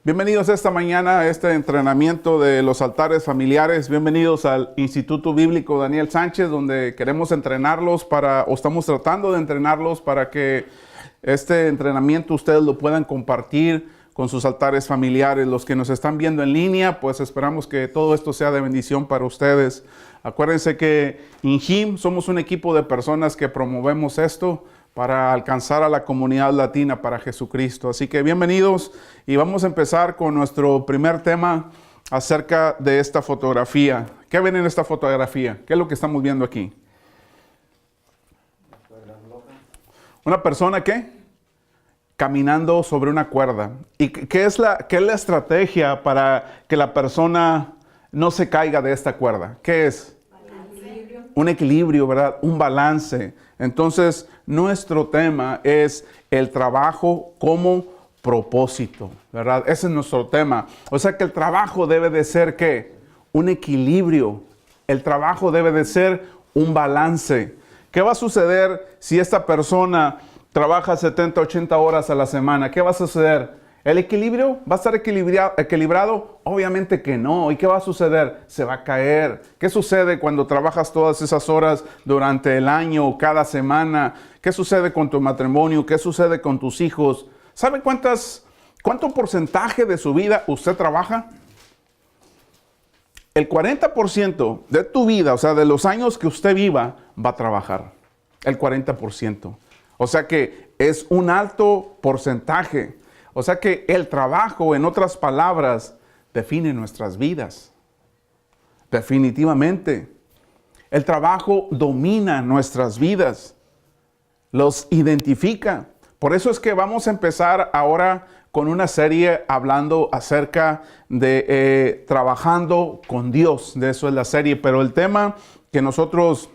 Bienvenidos esta mañana a este entrenamiento de los altares familiares. Bienvenidos al Instituto Bíblico Daniel Sánchez, donde queremos entrenarlos o estamos tratando de entrenarlos para que este entrenamiento ustedes lo puedan compartir con sus altares familiares. Los que nos están viendo en línea, pues esperamos que todo esto sea de bendición para ustedes. Acuérdense que en HIM somos un equipo de personas que promovemos esto para alcanzar a la comunidad latina para Jesucristo. Así que bienvenidos y vamos a empezar con nuestro primer tema acerca de esta fotografía. ¿Qué ven en esta fotografía? ¿Qué es lo que estamos viendo aquí? Una persona ¿qué? Caminando sobre una cuerda. ¿Y qué es la estrategia para que la persona no se caiga de esta cuerda? ¿Qué es? Un equilibrio, ¿verdad? Un balance. Entonces, nuestro tema es el trabajo como propósito, ¿verdad? Ese es nuestro tema. O sea que el trabajo debe de ser, ¿qué? Un equilibrio. El trabajo debe de ser un balance. ¿Qué va a suceder si esta persona trabaja 70, 80 horas a la semana? ¿Qué va a suceder? ¿El equilibrio va a estar equilibrado? Obviamente que no. ¿Y qué va a suceder? Se va a caer. ¿Qué sucede cuando trabajas todas esas horas durante el año, cada semana? ¿Qué sucede con tu matrimonio? ¿Qué sucede con tus hijos? ¿Sabe cuánto porcentaje de su vida usted trabaja? El 40% de tu vida, o sea, de los años que usted viva, va a trabajar. El 40%. O sea que es un alto porcentaje. O sea que el trabajo, en otras palabras, define nuestras vidas. Definitivamente. El trabajo domina nuestras vidas. Los identifica. Por eso es que vamos a empezar ahora con una serie hablando acerca de trabajando con Dios. De eso es la serie. Pero el tema que nosotros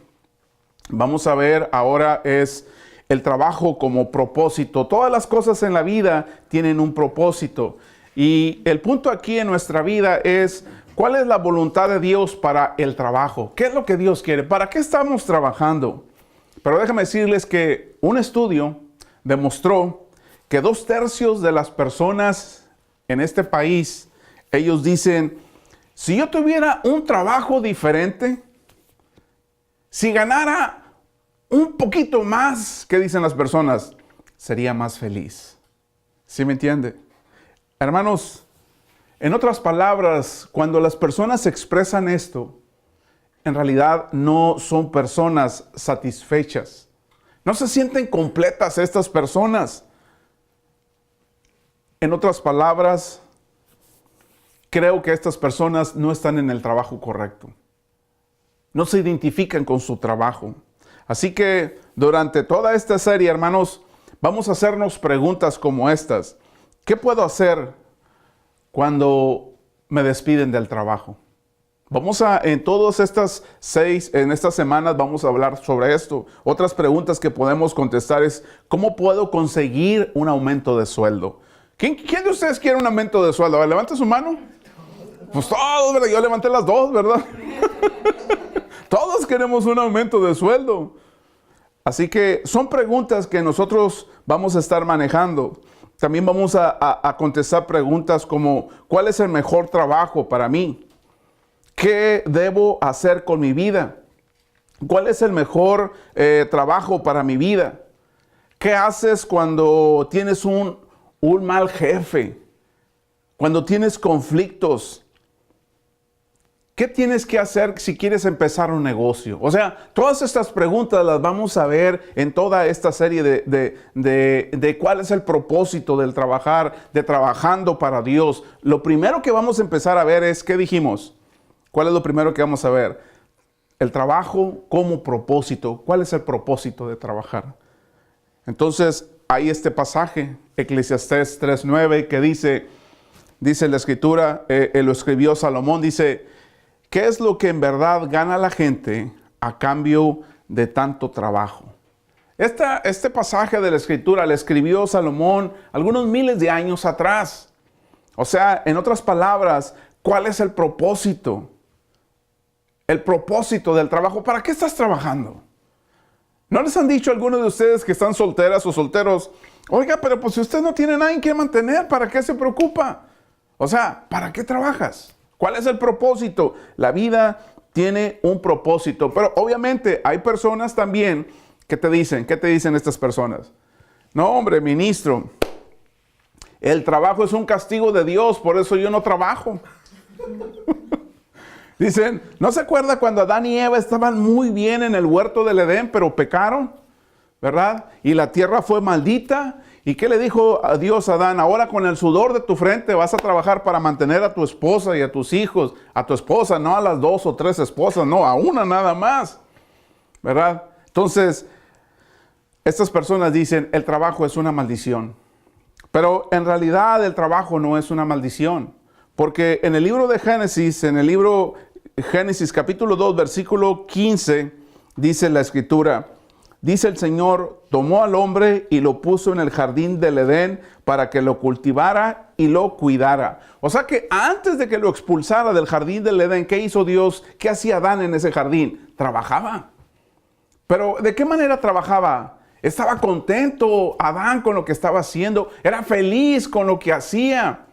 vamos a ver ahora es el trabajo como propósito. Todas las cosas en la vida tienen un propósito. Y el punto aquí en nuestra vida es, ¿cuál es la voluntad de Dios para el trabajo? ¿Qué es lo que Dios quiere? ¿Para qué estamos trabajando? Pero déjame decirles que un estudio demostró que 2/3 de las personas en este país, ellos dicen, si yo tuviera un trabajo diferente, si ganara un poquito más, ¿qué dicen las personas? Sería más feliz. ¿Sí me entiende? Hermanos, en otras palabras, cuando las personas expresan esto, en realidad no son personas satisfechas. No se sienten completas estas personas. En otras palabras, creo que estas personas no están en el trabajo correcto. No se identifican con su trabajo. Así que durante toda esta serie, hermanos, vamos a hacernos preguntas como estas. ¿Qué puedo hacer cuando me despiden del trabajo? En todas estas en estas semanas vamos a hablar sobre esto. Otras preguntas que podemos contestar es, ¿cómo puedo conseguir un aumento de sueldo? ¿Quién de ustedes quiere un aumento de sueldo? A ver, levante su mano. Pues todos, ¿verdad? Yo levanté las dos, ¿verdad? Todos queremos un aumento de sueldo. Así que son preguntas que nosotros vamos a estar manejando. También vamos a contestar preguntas como, ¿cuál es el mejor trabajo para mí? ¿Qué debo hacer con mi vida? ¿Cuál es el mejor trabajo para mi vida? ¿Qué haces cuando tienes un mal jefe? Cuando tienes conflictos. ¿Qué tienes que hacer si quieres empezar un negocio? O sea, todas estas preguntas las vamos a ver en toda esta serie de cuál es el propósito del trabajar, de trabajando para Dios. Lo primero que vamos a empezar a ver es, ¿qué dijimos? ¿Cuál es lo primero que vamos a ver? El trabajo como propósito. ¿Cuál es el propósito de trabajar? Entonces, hay este pasaje, Eclesiastés 3:9, que dice la escritura, lo escribió Salomón, dice, ¿qué es lo que en verdad gana la gente a cambio de tanto trabajo? Este pasaje de la escritura le escribió Salomón algunos miles de años atrás. O sea, en otras palabras, ¿cuál es el propósito? El propósito del trabajo. ¿Para qué estás trabajando? ¿No les han dicho algunos de ustedes que están solteras o solteros? Oiga, pero pues si usted no tiene nadie que mantener, ¿para qué se preocupa? O sea, ¿para qué trabajas? ¿Cuál es el propósito? La vida tiene un propósito, pero obviamente hay personas también que te dicen, ¿qué te dicen estas personas? No, hombre, ministro, el trabajo es un castigo de Dios, por eso yo no trabajo. Dicen, ¿no se acuerda cuando Adán y Eva estaban muy bien en el huerto del Edén, pero pecaron? ¿Verdad? Y la tierra fue maldita. ¿Y qué le dijo a Dios a Adán? Ahora con el sudor de tu frente vas a trabajar para mantener a tu esposa y a tus hijos. A tu esposa, no a las 2 o 3 esposas, no, a una nada más. ¿Verdad? Entonces, estas personas dicen, el trabajo es una maldición. Pero en realidad el trabajo no es una maldición. Porque en el libro de Génesis, en el libro Génesis capítulo 2, versículo 15, dice la escritura, dice el Señor, tomó al hombre y lo puso en el jardín del Edén para que lo cultivara y lo cuidara. O sea que antes de que lo expulsara del jardín del Edén, ¿qué hizo Dios? ¿Qué hacía Adán en ese jardín? Trabajaba. Pero ¿de qué manera trabajaba? Estaba contento Adán con lo que estaba haciendo. Era feliz con lo que hacía.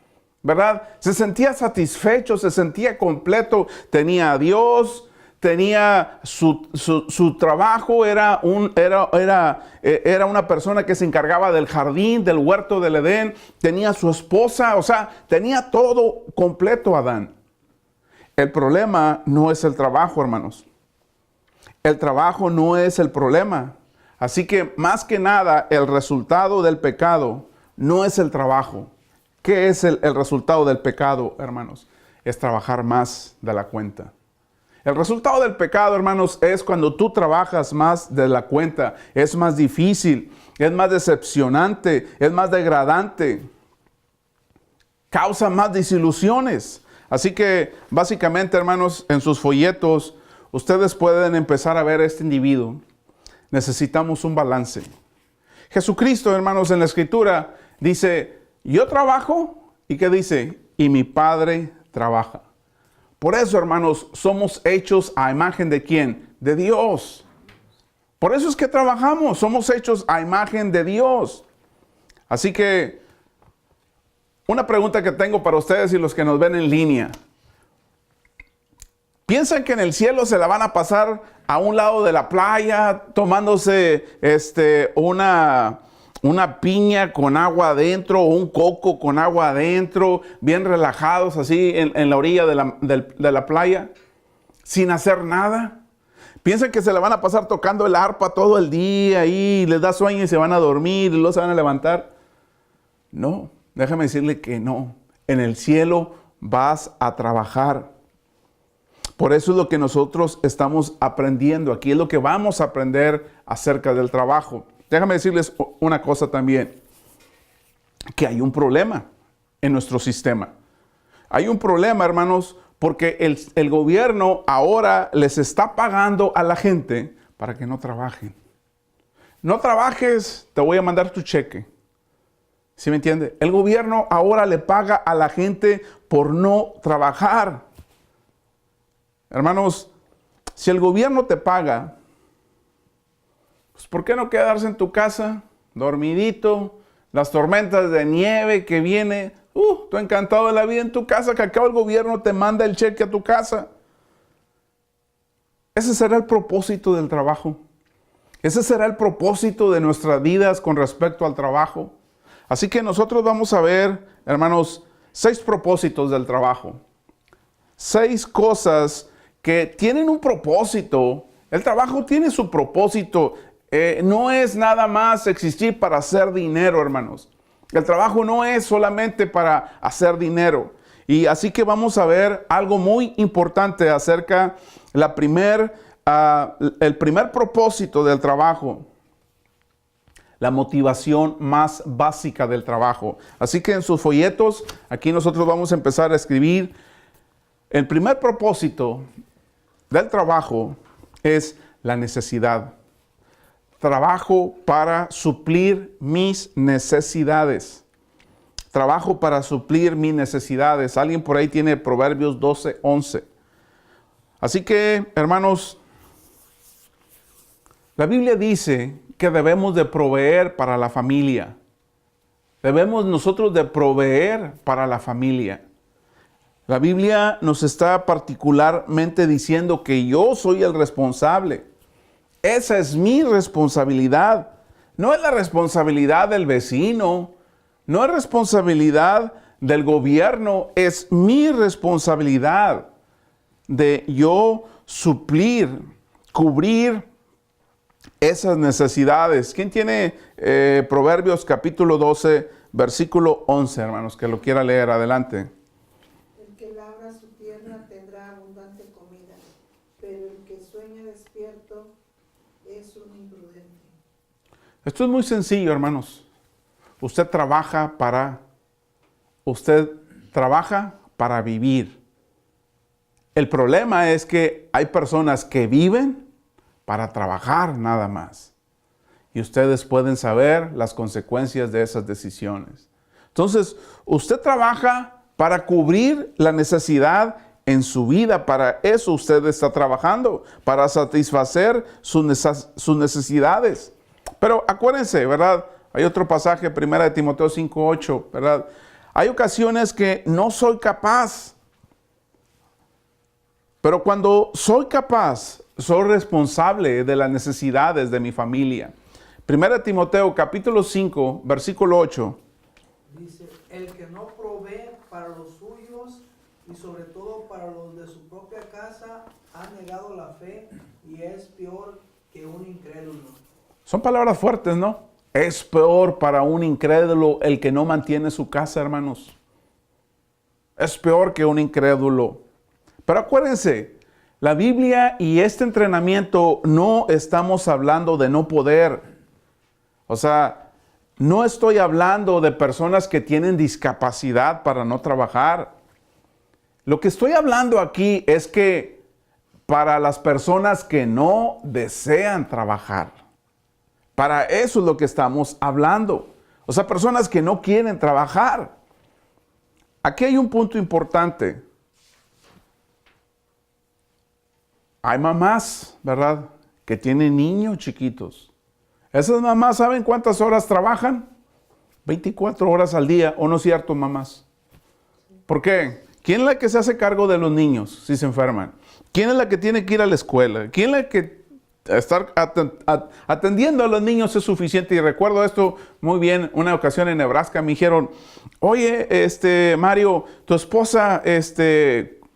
¿Verdad? Se sentía satisfecho, se sentía completo. Tenía a Dios, tenía su trabajo, era una persona que se encargaba del jardín, del huerto del Edén. Tenía a su esposa, o sea, tenía todo completo Adán. El problema no es el trabajo, hermanos. El trabajo no es el problema. Así que más que nada, el resultado del pecado no es el trabajo. ¿Qué es el resultado del pecado, hermanos? Es trabajar más de la cuenta. El resultado del pecado, hermanos, es cuando tú trabajas más de la cuenta. Es más difícil, es más decepcionante, es más degradante. Causa más desilusiones. Así que, básicamente, hermanos, en sus folletos, ustedes pueden empezar a ver a este individuo. Necesitamos un balance. Jesucristo, hermanos, en la Escritura dice, yo trabajo, ¿y qué dice? Y mi Padre trabaja. Por eso, hermanos, somos hechos a imagen ¿de quién? De Dios. Por eso es que trabajamos, somos hechos a imagen de Dios. Así que, una pregunta que tengo para ustedes y los que nos ven en línea. ¿Piensan que en el cielo se la van a pasar a un lado de la playa tomándose una piña con agua adentro o un coco con agua adentro, bien relajados así en la orilla de la playa, sin hacer nada? ¿Piensan que se la van a pasar tocando el arpa todo el día y les da sueño y se van a dormir y luego se van a levantar? No, déjame decirle que no. En el cielo vas a trabajar. Por eso es lo que nosotros estamos aprendiendo. Aquí es lo que vamos a aprender acerca del trabajo. Déjame decirles una cosa también, que hay un problema en nuestro sistema. Hay un problema, hermanos, porque el gobierno ahora les está pagando a la gente para que no trabajen. No trabajes, te voy a mandar tu cheque. ¿Sí me entiende? El gobierno ahora le paga a la gente por no trabajar. Hermanos, si el gobierno te paga, pues ¿por qué no quedarse en tu casa, dormidito? Las tormentas de nieve que viene, tú encantado de la vida en tu casa, que acá el gobierno te manda el cheque a tu casa. Ese será el propósito del trabajo. Ese será el propósito de nuestras vidas con respecto al trabajo. Así que nosotros vamos a ver, hermanos, 6 propósitos del trabajo. 6 cosas que tienen un propósito. El trabajo tiene su propósito. No es nada más existir para hacer dinero, hermanos. El trabajo no es solamente para hacer dinero. Y así que vamos a ver algo muy importante acerca el primer propósito del trabajo. La motivación más básica del trabajo. Así que en sus folletos, aquí nosotros vamos a empezar a escribir. El primer propósito del trabajo es la necesidad. Trabajo para suplir mis necesidades. Trabajo para suplir mis necesidades. Alguien por ahí tiene Proverbios 12:11. Así que, hermanos, la Biblia dice que debemos de proveer para la familia. Debemos nosotros de proveer para la familia. La Biblia nos está particularmente diciendo que yo soy el responsable. Esa es mi responsabilidad. No es la responsabilidad del vecino, no es responsabilidad del gobierno, es mi responsabilidad de yo suplir, cubrir esas necesidades. ¿Quién tiene Proverbios capítulo 12, versículo 11, hermanos, que lo quiera leer? Adelante. El que labra su tierra tendrá abundante comida, pero el que sueña despierto es un imprudente. Esto es muy sencillo, hermanos. Usted trabaja para vivir. El problema es que hay personas que viven para trabajar nada más. Y ustedes pueden saber las consecuencias de esas decisiones. Entonces, usted trabaja para cubrir la necesidad en su vida. Para eso usted está trabajando, para satisfacer sus necesidades. Pero acuérdense, ¿verdad? Hay otro pasaje, 1 Timoteo 5:8, ¿verdad? Hay ocasiones que no soy capaz. Pero cuando soy capaz, soy responsable de las necesidades de mi familia. 1 Timoteo capítulo 5, versículo 8. Dice, el que no provee para los suyos y sobre todo para los de su propia casa, ha negado la fe y es peor que un incrédulo. Son palabras fuertes, ¿no? Es peor para un incrédulo el que no mantiene su casa, hermanos. Es peor que un incrédulo. Pero acuérdense, la Biblia y este entrenamiento no estamos hablando de no poder. O sea, no estoy hablando de personas que tienen discapacidad para no trabajar. Lo que estoy hablando aquí es que para las personas que no desean trabajar, para eso es lo que estamos hablando. O sea, personas que no quieren trabajar. Aquí hay un punto importante. Hay mamás, ¿verdad?, que tienen niños chiquitos. Esas mamás, ¿saben cuántas horas trabajan? 24 horas al día, ¿o no es cierto, mamás? ¿Por qué? ¿Quién es la que se hace cargo de los niños si se enferman? ¿Quién es la que tiene que ir a la escuela? ¿Quién es la que estar atendiendo a los niños es suficiente? Y recuerdo esto muy bien, una ocasión en Nebraska me dijeron, oye, Mario, tu esposa,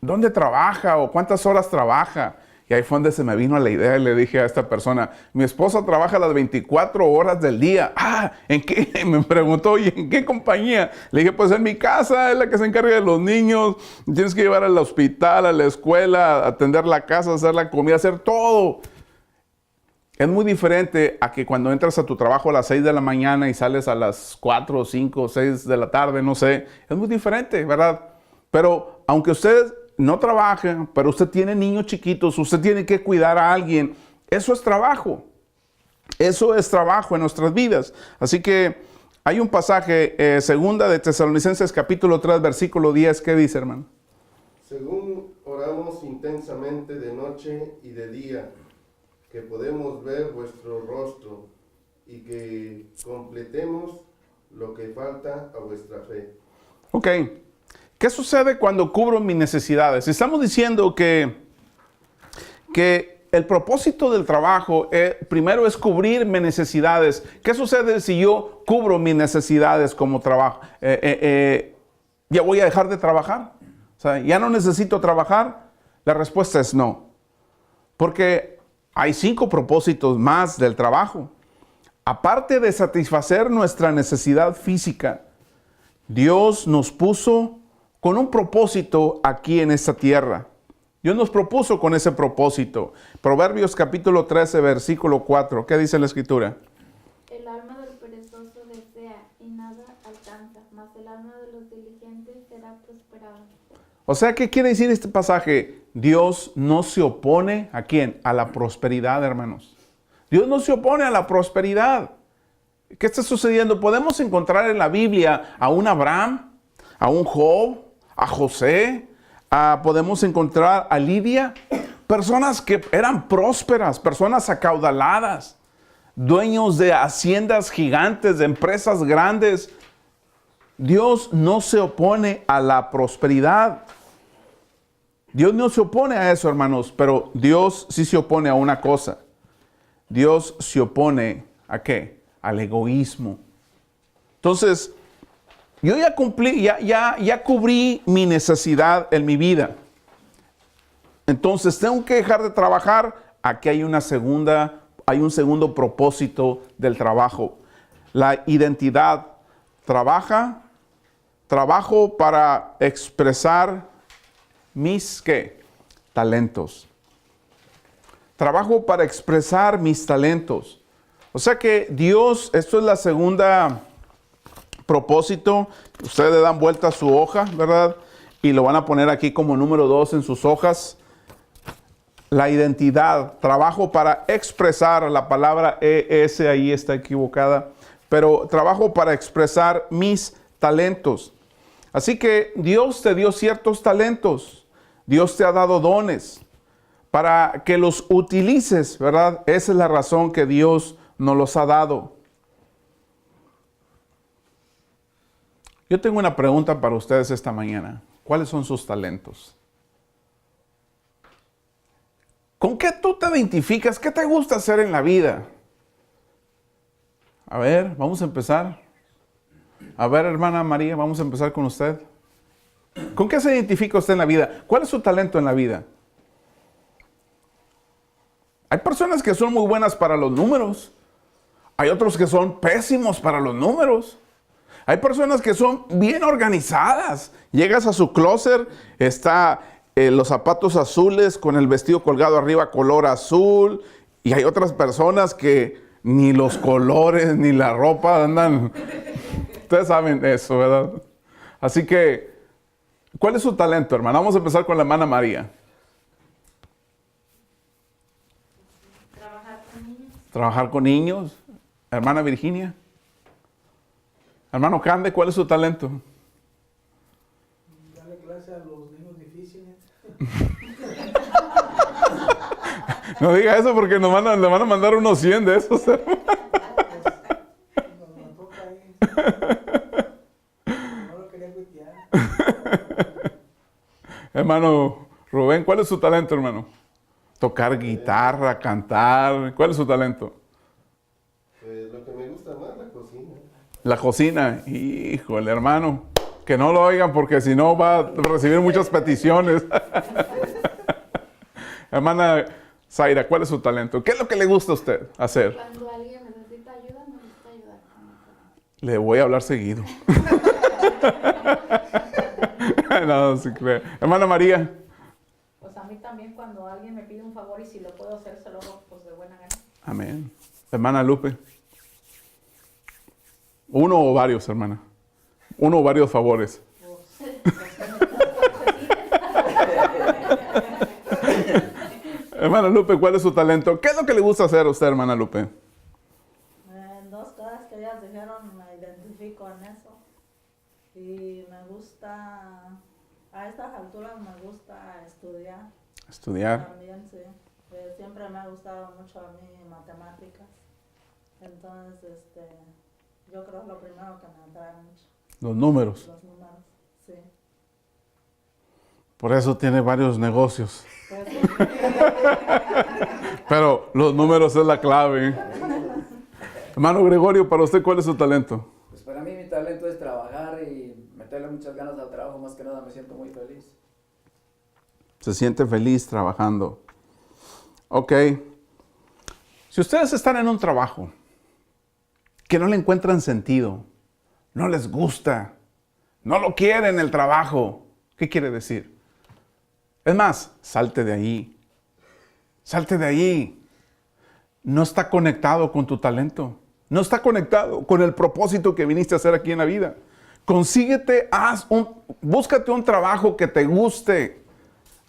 ¿dónde trabaja o cuántas horas trabaja? Y ahí fue donde se me vino la idea y le dije a esta persona, mi esposa trabaja las 24 horas del día. ¿En qué? Me preguntó, oye, ¿en qué compañía? Le dije, pues en mi casa, es la que se encarga de los niños, tienes que llevar al hospital, a la escuela, atender la casa, hacer la comida, hacer todo. Es muy diferente a que cuando entras a tu trabajo a las 6 de la mañana y sales a las 4, 5, 6 de la tarde, no sé. Es muy diferente, ¿verdad? Pero aunque ustedes no trabajen, pero usted tiene niños chiquitos, usted tiene que cuidar a alguien, eso es trabajo. Eso es trabajo en nuestras vidas. Así que hay un pasaje, segunda de Tesalonicenses capítulo 3, versículo 10, ¿qué dice, hermano? Según oramos intensamente de noche y de día, que podemos ver vuestro rostro y que completemos lo que falta a vuestra fe. Ok. ¿Qué sucede cuando cubro mis necesidades? Estamos diciendo que el propósito del trabajo primero es cubrir mis necesidades. ¿Qué sucede si yo cubro mis necesidades como trabajo? ¿Ya voy a dejar de trabajar? O sea, ¿ya no necesito trabajar? La respuesta es no. Porque hay 5 propósitos más del trabajo. Aparte de satisfacer nuestra necesidad física, Dios nos puso con un propósito aquí en esta tierra. Dios nos propuso con ese propósito. Proverbios capítulo 13, versículo 4. ¿Qué dice la escritura? El alma del perezoso desea y nada alcanza, mas el alma de los diligentes será prosperada. O sea, ¿qué quiere decir este pasaje? Dios no se opone ¿a quién? A la prosperidad, hermanos. Dios no se opone a la prosperidad. ¿Qué está sucediendo? Podemos encontrar en la Biblia a un Abraham, a un Job, a José, podemos encontrar a Lidia, personas que eran prósperas, personas acaudaladas, dueños de haciendas gigantes, de empresas grandes. Dios no se opone a la prosperidad. Dios no se opone a eso, hermanos, pero Dios sí se opone a una cosa. Dios se opone ¿a qué? Al egoísmo. Entonces, yo ya cumplí, ya cubrí mi necesidad en mi vida. Entonces, tengo que dejar de trabajar. Aquí hay un segundo propósito del trabajo. La identidad. Trabajo para expresar mis, ¿qué? Talentos. Trabajo para expresar mis talentos. O sea que Dios, esto es la segunda propósito. Ustedes le dan vuelta a su hoja, ¿verdad? Y lo van a poner aquí como número 2 en sus hojas. La identidad. Trabajo para expresar. La palabra ES ahí está equivocada. Pero trabajo para expresar mis talentos. Así que Dios te dio ciertos talentos. Dios te ha dado dones para que los utilices, ¿verdad? Esa es la razón que Dios nos los ha dado. Yo tengo una pregunta para ustedes esta mañana. ¿Cuáles son sus talentos? ¿Con qué tú te identificas? ¿Qué te gusta hacer en la vida? A ver, vamos a empezar. A ver, hermana María, vamos a empezar con usted. ¿Con qué se identifica usted en la vida? ¿Cuál es su talento en la vida? Hay personas que son muy buenas para los números. Hay otros que son pésimos para los números. Hay personas que son bien organizadas. Llegas a su closet, está los zapatos azules con el vestido colgado arriba color azul. Y hay otras personas que ni los colores ni la ropa andan. Ustedes saben eso, ¿verdad? Así que, ¿cuál es su talento, hermana? Vamos a empezar con la hermana María. Trabajar con niños. Trabajar con niños. Hermana Virginia. Hermano Cande, ¿cuál es su talento? Darle clase a los niños difíciles. No diga eso porque le van a mandar unos 100 de esos. Nos toca ahí. No lo quería cuitear. Hermano Rubén, ¿cuál es su talento, hermano? Tocar guitarra, cantar. ¿Cuál es su talento? Pues lo que me gusta más, la cocina. La cocina. Híjole, hermano. Que no lo oigan porque si no va a recibir muchas peticiones. Hermana Zaira, ¿cuál es su talento? ¿Qué es lo que le gusta a usted hacer? Cuando alguien necesita ayuda, me gusta ayudar con eso. Le voy a hablar seguido. No, sí creo. Hermana María. Pues a mí también cuando alguien me pide un favor y si lo puedo hacer, se lo hago pues de buena gana. Amén. Hermana Lupe. ¿Uno o varios, hermana? ¿Uno o varios favores? Hermana Lupe, ¿cuál es su talento? ¿Qué es lo que le gusta hacer a usted, hermana Lupe? Dos cosas que ellas dijeron, me identifico en eso. Y me gusta, a estas alturas me gusta estudiar. Estudiar. También, sí. Siempre me ha gustado mucho a mí matemáticas. Entonces, yo creo que lo primero que me atrae mucho, Los números. los números, sí. Por eso tiene varios negocios. Pues, Pero los números es la clave. Hermano Gregorio, para usted, ¿cuál es su talento? Pues para mí mi talento es trabajar y meterle muchas ganas al trabajo, más que nada me siento muy feliz. Se siente feliz trabajando. Ok. Si ustedes están en un trabajo que no le encuentran sentido, no les gusta, no lo quieren el trabajo, ¿qué quiere decir? Es más, salte de ahí. Salte de ahí. No está conectado con tu talento. No está conectado con el propósito que viniste a hacer aquí en la vida. Búscate un trabajo que te guste.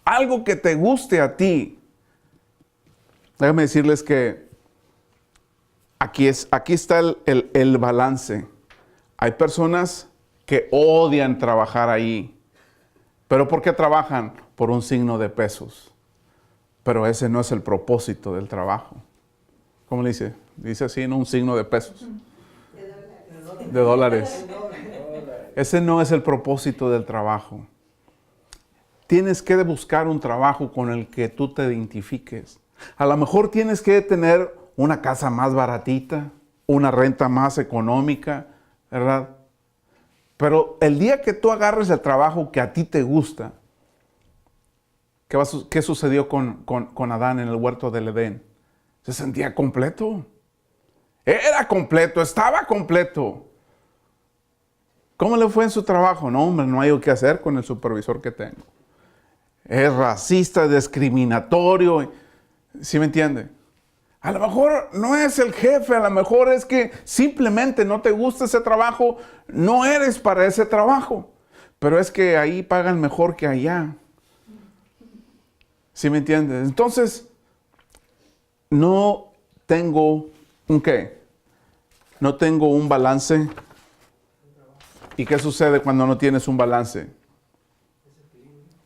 Algo que te guste a ti. Déjame decirles que aquí está el balance. Hay personas que odian trabajar ahí. ¿Pero por qué trabajan? Por un signo de pesos. Pero ese no es el propósito del trabajo. ¿Cómo le dice? Dice así, ¿no? Un signo de pesos. De dólares. Ese no es el propósito del trabajo. tienes que buscar un trabajo con el que tú te identifiques. A lo mejor tienes que tener una casa más baratita, una renta más económica, ¿verdad? Pero el día que tú agarres el trabajo que a ti te gusta, ¿qué sucedió con Adán en el huerto del Edén? Se sentía completo. Era completo, estaba completo. ¿Cómo le fue en su trabajo? No, hombre, no hay lo que hacer con el supervisor que tengo. Es racista, discriminatorio. ¿Sí me entiende? A lo mejor no es el jefe, a lo mejor es que simplemente no te gusta ese trabajo, no eres para ese trabajo. Pero es que ahí pagan mejor que allá. ¿Sí me entiendes? Entonces, no tengo un qué. No tengo un balance. ¿Y qué sucede cuando no tienes un balance?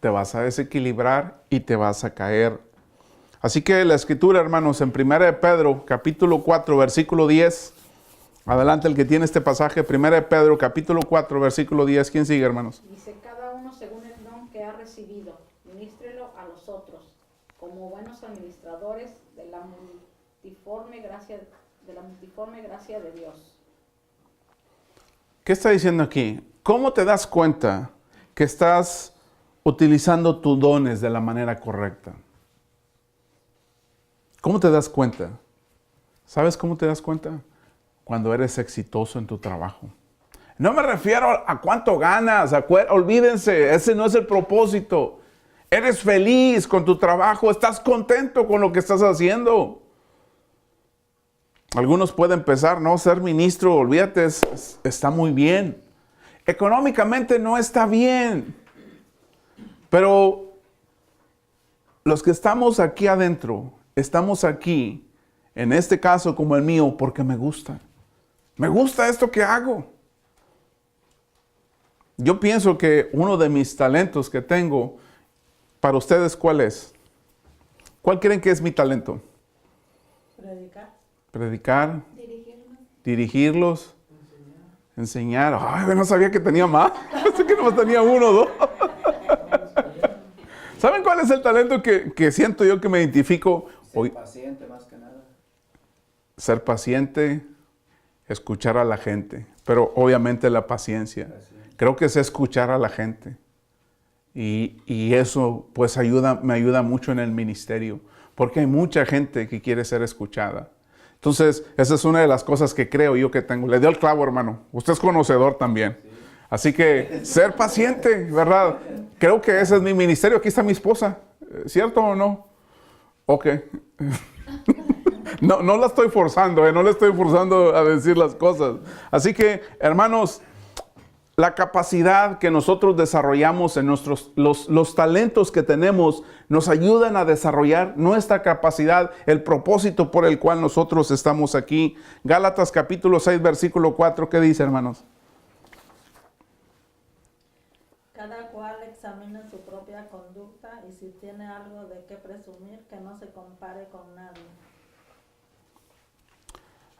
Te vas a desequilibrar y te vas a caer. Así que la escritura, hermanos, en 1 de Pedro, capítulo 4, versículo 10. Adelante el que tiene este pasaje, 1 de Pedro, capítulo 4, versículo 10. ¿Quién sigue, hermanos? Dice, cada uno según el don que ha recibido, ministrelo a los otros, como buenos administradores de la multiforme gracia de Dios. ¿Qué está diciendo aquí? ¿Cómo te das cuenta que estás utilizando tus dones de la manera correcta? ¿Cómo te das cuenta? ¿Sabes cómo te das cuenta? Cuando eres exitoso en tu trabajo. No me refiero a cuánto ganas, olvídense, ese no es el propósito. Eres feliz con tu trabajo, estás contento con lo que estás haciendo. Algunos pueden pensar, no, ser ministro, olvídate, está muy bien. Económicamente no está bien. Pero los que estamos aquí adentro, estamos aquí, en este caso como el mío, porque me gusta. Me gusta esto que hago. Yo pienso que uno de mis talentos que tengo, para ustedes, ¿cuál es? ¿Cuál creen que es mi talento? Predicar, dirigirlos, enseñar. Ay, no sabía que tenía más. Pensé que nomás tenía uno o dos. ¿Saben cuál es el talento que siento yo que me identifico? Ser paciente más que nada. Ser paciente, escuchar a la gente, pero obviamente la paciencia. Creo que es escuchar a la gente. Y eso pues me ayuda mucho en el ministerio, porque hay mucha gente que quiere ser escuchada. Entonces, esa es una de las cosas que creo yo que tengo. Le dio el clavo, hermano. Usted es conocedor también. Sí. Así que, ser paciente, ¿verdad? Creo que ese es mi ministerio. Aquí está mi esposa. ¿Cierto o no? Ok. No la estoy forzando, no le estoy forzando a decir las cosas. Así que, hermanos, la capacidad que nosotros desarrollamos en los talentos que tenemos nos ayudan a desarrollar nuestra capacidad, el propósito por el cual nosotros estamos aquí. Gálatas capítulo 6, versículo 4, ¿qué dice, hermanos? Cada cual examine su propia conducta y si tiene algo de qué presumir, que no se compare con nadie.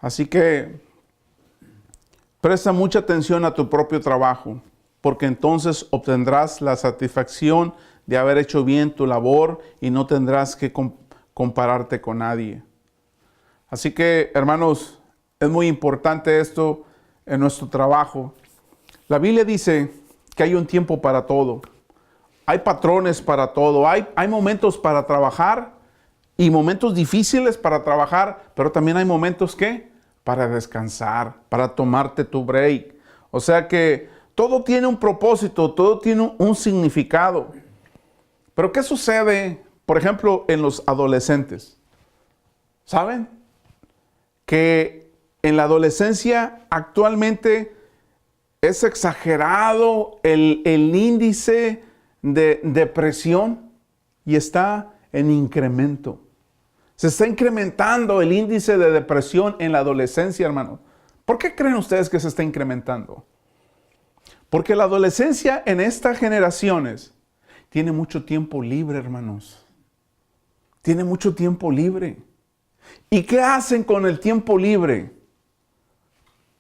Así que presta mucha atención a tu propio trabajo, porque entonces obtendrás la satisfacción de haber hecho bien tu labor y no tendrás que compararte con nadie. Así que, hermanos, es muy importante esto en nuestro trabajo. La Biblia dice que hay un tiempo para todo. Hay patrones para todo. Hay momentos para trabajar y momentos difíciles para trabajar, pero también hay momentos para descansar, para tomarte tu break. O sea que todo tiene un propósito, todo tiene un significado. Pero ¿qué sucede, por ejemplo, en los adolescentes? ¿Saben? Que en la adolescencia actualmente es exagerado el índice de depresión y está en incremento. Se está incrementando el índice de depresión en la adolescencia, hermano. ¿Por qué creen ustedes que se está incrementando? Porque la adolescencia en estas generaciones tiene mucho tiempo libre, hermanos. Tiene mucho tiempo libre. ¿Y qué hacen con el tiempo libre?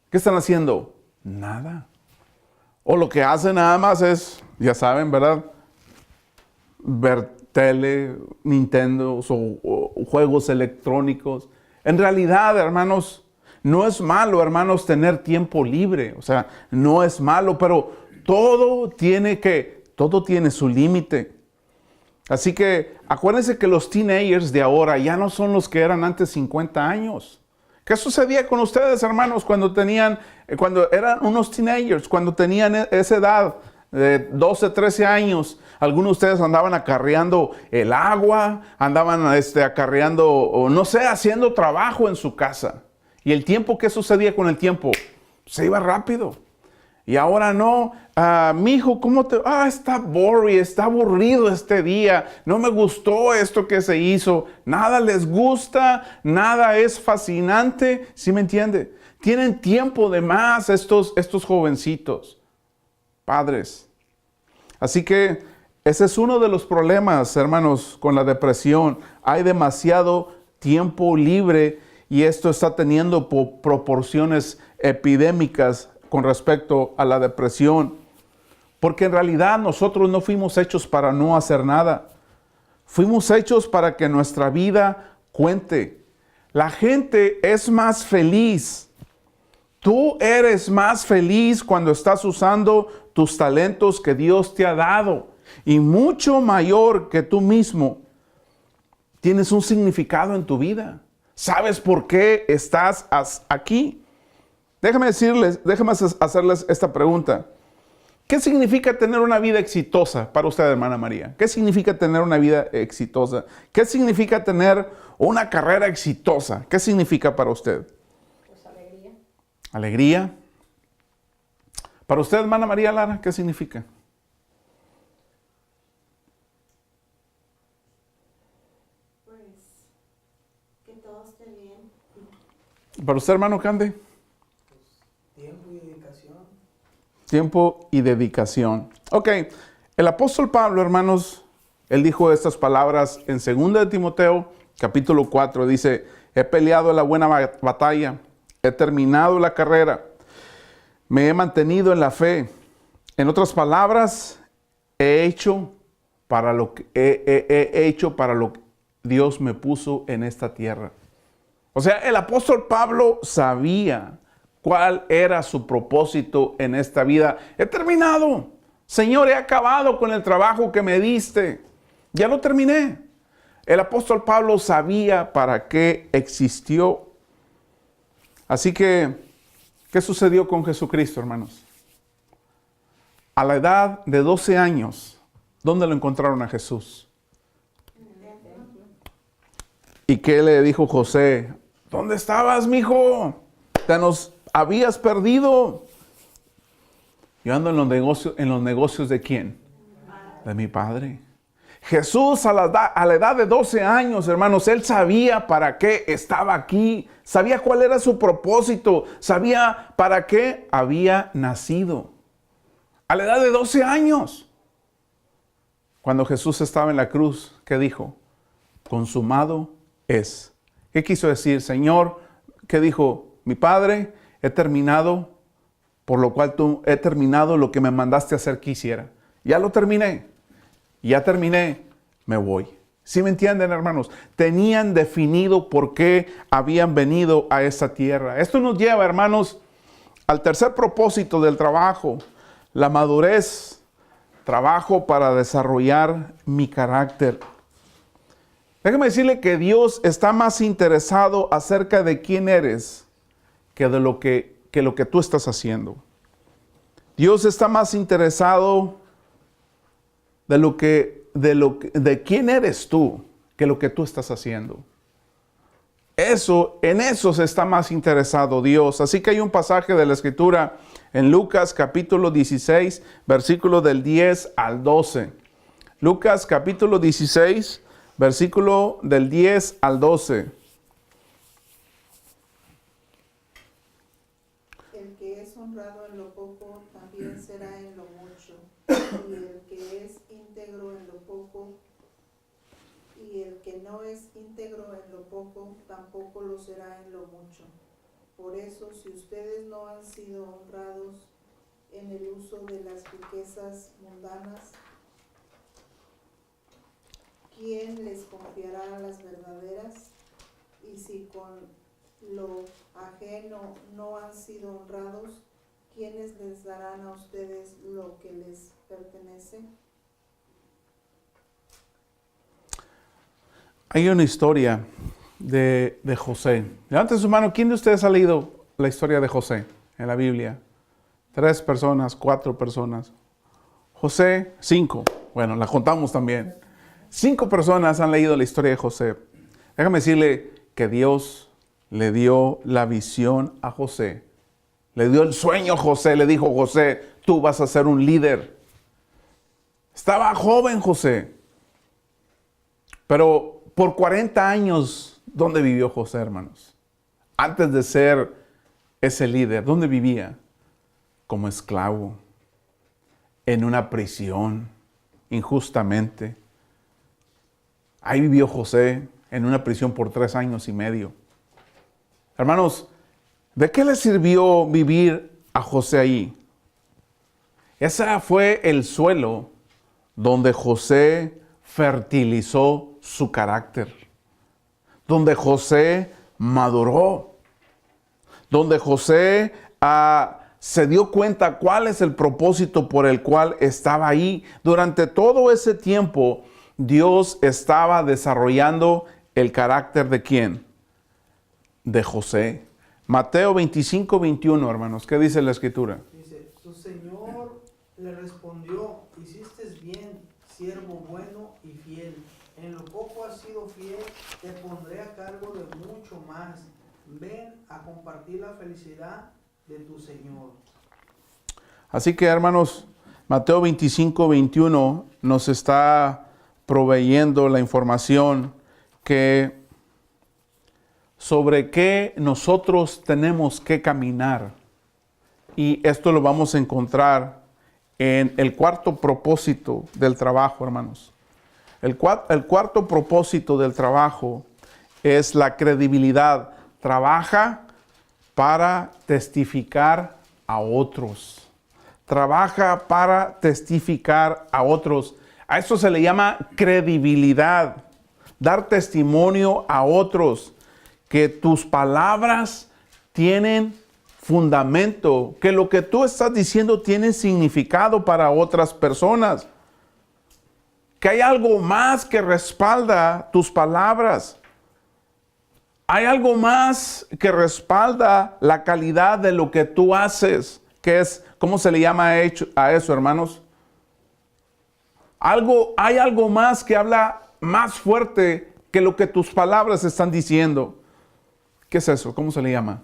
¿Qué están haciendo? Nada. O lo que hacen nada más es, ya saben, ¿verdad? ver tele, Nintendo o juegos electrónicos. En realidad, hermanos, no es malo, hermanos, tener tiempo libre. O sea, no es malo, pero todo tiene su límite. Así que acuérdense que los teenagers de ahora ya no son los que eran antes 50 años. ¿Qué sucedía con ustedes, hermanos, cuando eran unos teenagers, cuando tenían esa edad de 12, 13 años? Algunos de ustedes andaban acarreando el agua, andaban acarreando, o no sé, haciendo trabajo en su casa. Y el tiempo, ¿qué sucedía con el tiempo? Se iba rápido. Y ahora no, mijo, ¿cómo te...? Está boring, está aburrido este día. No me gustó esto que se hizo. Nada les gusta, nada es fascinante. ¿Sí me entiende? Tienen tiempo de más estos jovencitos, padres. Así que ese es uno de los problemas, hermanos, con la depresión. Hay demasiado tiempo libre y esto está teniendo proporciones epidémicas con respecto a la depresión. Porque en realidad nosotros no fuimos hechos para no hacer nada. Fuimos hechos para que nuestra vida cuente. La gente es más feliz. Tú eres más feliz cuando estás usando tus talentos que Dios te ha dado. Y mucho mayor que tú mismo. Tienes un significado en tu vida. ¿Sabes por qué estás aquí? Déjame hacerles esta pregunta. ¿Qué significa tener una vida exitosa para usted, hermana María? ¿Qué significa tener una vida exitosa? ¿Qué significa tener una carrera exitosa? ¿Qué significa para usted? Pues alegría. Alegría. Para usted, hermana María Lara, ¿qué significa? Pues que todo esté bien. Para usted, hermano Cande. Tiempo y dedicación. Tiempo y dedicación. Ok, el apóstol Pablo, hermanos, él dijo estas palabras en 2 de Timoteo, capítulo 4. Dice, he peleado la buena batalla, he terminado la carrera, me he mantenido en la fe. En otras palabras, he hecho para lo que Dios me puso en esta tierra. O sea, el apóstol Pablo sabía cuál era su propósito en esta vida. He terminado. Señor, he acabado con el trabajo que me diste. Ya lo terminé. El apóstol Pablo sabía para qué existió. Así que, ¿qué sucedió con Jesucristo, hermanos? A la edad de 12 años, ¿dónde lo encontraron a Jesús? ¿Y qué le dijo José? ¿Dónde estabas, mijo? Te nos habías perdido. Yo ando en los negocios ¿de quién? De mi Padre. Jesús a la edad de 12 años, hermanos, él sabía para qué estaba aquí. Sabía cuál era su propósito. Sabía para qué había nacido. A la edad de 12 años. Cuando Jesús estaba en la cruz, ¿qué dijo? Consumado es. ¿Qué quiso decir? Señor, ¿qué dijo? Mi Padre, he terminado, por lo cual he terminado lo que me mandaste a hacer que hiciera. Ya lo terminé. Ya terminé, me voy. ¿Sí me entienden, hermanos? Tenían definido por qué habían venido a esta tierra. Esto nos lleva, hermanos, al tercer propósito del trabajo, la madurez. Trabajo para desarrollar mi carácter. Déjame decirle que Dios está más interesado acerca de quién eres que de lo que tú estás haciendo. Dios está más interesado de quién eres tú que lo que tú estás haciendo. En eso se está más interesado Dios. Así que hay un pasaje de la Escritura en Lucas capítulo 16, versículo del 10 al 12. Lucas capítulo 16, versículo del 10 al 12. El que es honrado en lo poco, también será en lo mucho. Y el que es íntegro en lo poco, y el que no es íntegro en lo poco, tampoco lo será en lo mucho. Por eso, si ustedes no han sido honrados en el uso de las riquezas mundanas, ¿quién les confiará las verdaderas? Y si con lo ajeno no han sido honrados, ¿quiénes les darán a ustedes lo que les pertenece? Hay una historia de José. Levanten su mano. ¿Quién de ustedes ha leído la historia de José en la Biblia? 3 personas, 4 personas. José, 5. Bueno, la contamos también. 5 personas han leído la historia de José. Déjame decirle que Dios le dio la visión a José. Le dio el sueño a José. Le dijo, José, tú vas a ser un líder. Estaba joven José. Pero por 40 años, ¿dónde vivió José, hermanos? Antes de ser ese líder, ¿dónde vivía? Como esclavo, en una prisión, injustamente. Ahí vivió José en una prisión por 3 años y medio. Hermanos, ¿de qué le sirvió vivir a José ahí? Ese fue el suelo donde José fertilizó su carácter, donde José maduró, donde José se dio cuenta cuál es el propósito por el cual estaba ahí. Durante todo ese tiempo, Dios estaba desarrollando el carácter ¿de quién? De José. Mateo 25, 21, hermanos. ¿Qué dice la Escritura? Dice, su Señor le respondió, hiciste bien, siervo bueno y fiel. En lo poco has sido fiel, te pondré a cargo de mucho más. Ven a compartir la felicidad de tu Señor. Así que, hermanos, Mateo 25, 21 nos está proveyendo la información que sobre qué nosotros tenemos que caminar. Y esto lo vamos a encontrar en el 4º propósito del trabajo, hermanos. El 4º propósito del trabajo es la credibilidad. Trabaja para testificar a otros. Trabaja para testificar a otros. A eso se le llama credibilidad. Dar testimonio a otros. Que tus palabras tienen fundamento. Que lo que tú estás diciendo tiene significado para otras personas. Que hay algo más que respalda tus palabras. Hay algo más que respalda la calidad de lo que tú haces. Que es, ¿cómo se le llama a eso, hermanos? Hay algo más que habla más fuerte que lo que tus palabras están diciendo. ¿Qué es eso? ¿Cómo se le llama?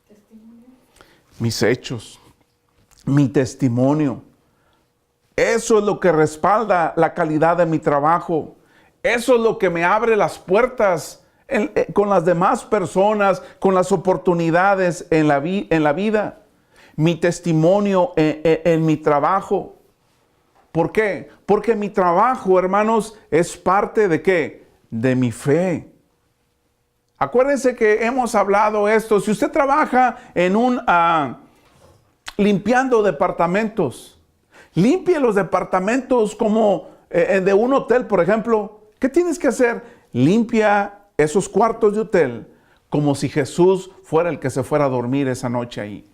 Testimonio. Mis hechos. Mi testimonio. Eso es lo que respalda la calidad de mi trabajo. Eso es lo que me abre las puertas con las demás personas, con las oportunidades en la vida. Mi testimonio en mi trabajo. ¿Por qué? Porque mi trabajo, hermanos, es parte ¿de qué? De mi fe. Acuérdense que hemos hablado esto. Si usted trabaja en limpiando departamentos, limpie los departamentos como de un hotel, por ejemplo. ¿Qué tienes que hacer? Limpia esos cuartos de hotel como si Jesús fuera el que se fuera a dormir esa noche ahí.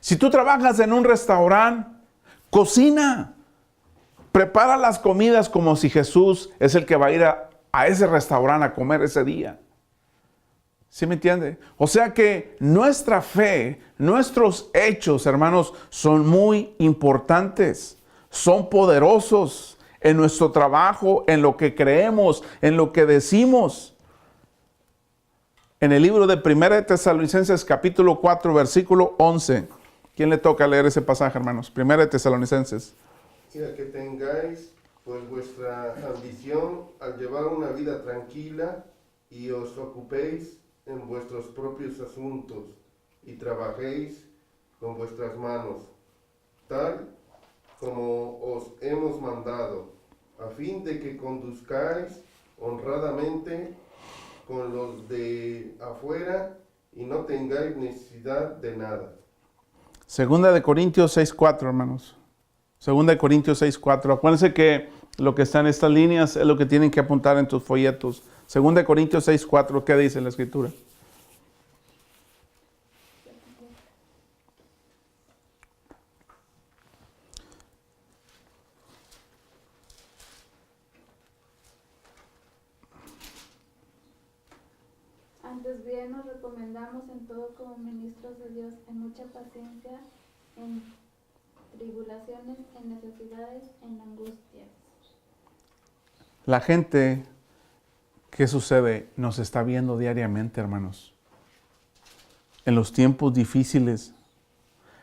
Si tú trabajas en un restaurante, cocina. Prepara las comidas como si Jesús es el que va a ir a ese restaurante a comer ese día. ¿Sí me entiende? O sea que nuestra fe, nuestros hechos, hermanos, son muy importantes. Son poderosos en nuestro trabajo, en lo que creemos, en lo que decimos. En el libro de 1 Tesalonicenses, capítulo 4, versículo 11. ¿Quién le toca leer ese pasaje, hermanos? 1 Tesalonicenses. Y a que tengáis pues vuestra ambición al llevar una vida tranquila y os ocupéis en vuestros propios asuntos y trabajéis con vuestras manos, tal como os hemos mandado, a fin de que conduzcáis honradamente con los de afuera y no tengáis necesidad de nada. 2 de Corintios 6:4, hermanos. 2 de Corintios 6:4. Acuérdense que Lo que está en estas líneas es lo que tienen que apuntar en tus folletos. 2 Corintios 6:4, ¿qué dice la Escritura? Antes bien nos recomendamos en todo como ministros de Dios, en mucha paciencia, en tribulaciones, en necesidades, en angustias. La gente, ¿qué sucede? Nos está viendo diariamente, hermanos, en los tiempos difíciles.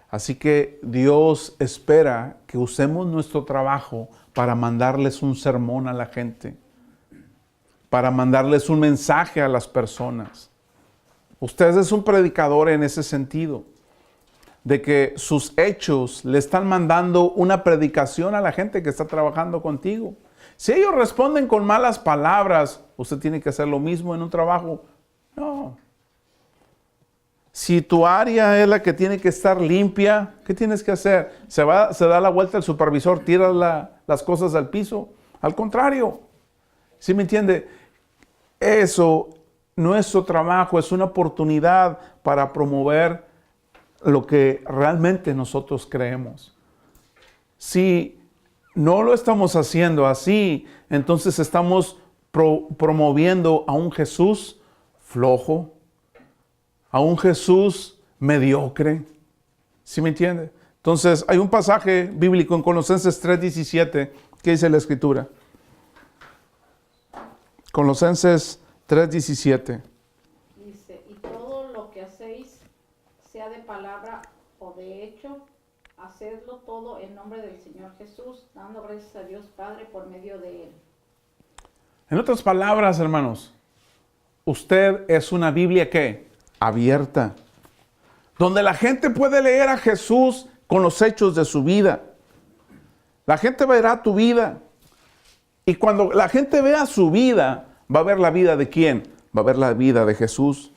Así que Dios espera que usemos nuestro trabajo para mandarles un sermón a la gente, para mandarles un mensaje a las personas. Usted es un predicador en ese sentido, de que sus hechos le están mandando una predicación a la gente que está trabajando contigo. Si ellos responden con malas palabras, usted tiene que hacer lo mismo en un trabajo. No. Si tu área es la que tiene que estar limpia, ¿qué tienes que hacer? Se da la vuelta el supervisor, tira las cosas al piso. Al contrario, ¿sí me entiende? Eso, nuestro trabajo es una oportunidad para promover lo que realmente nosotros creemos. Si no lo estamos haciendo así, entonces estamos promoviendo a un Jesús flojo, a un Jesús mediocre. ¿Sí me entiende? Entonces, hay un pasaje bíblico en Colosenses 3:17 que dice la Escritura. Colosenses 3:17. Dice, y todo lo que hacéis, sea de palabra o de hecho, hacedlo todo en nombre del Señor Jesús, dando gracias a Dios Padre por medio de Él. En otras palabras, hermanos, usted es una Biblia ¿qué? Abierta, donde la gente puede leer a Jesús con los hechos de su vida. La gente verá tu vida. Y cuando la gente vea su vida, va a ver la vida de quién? Va a ver la vida de Jesús.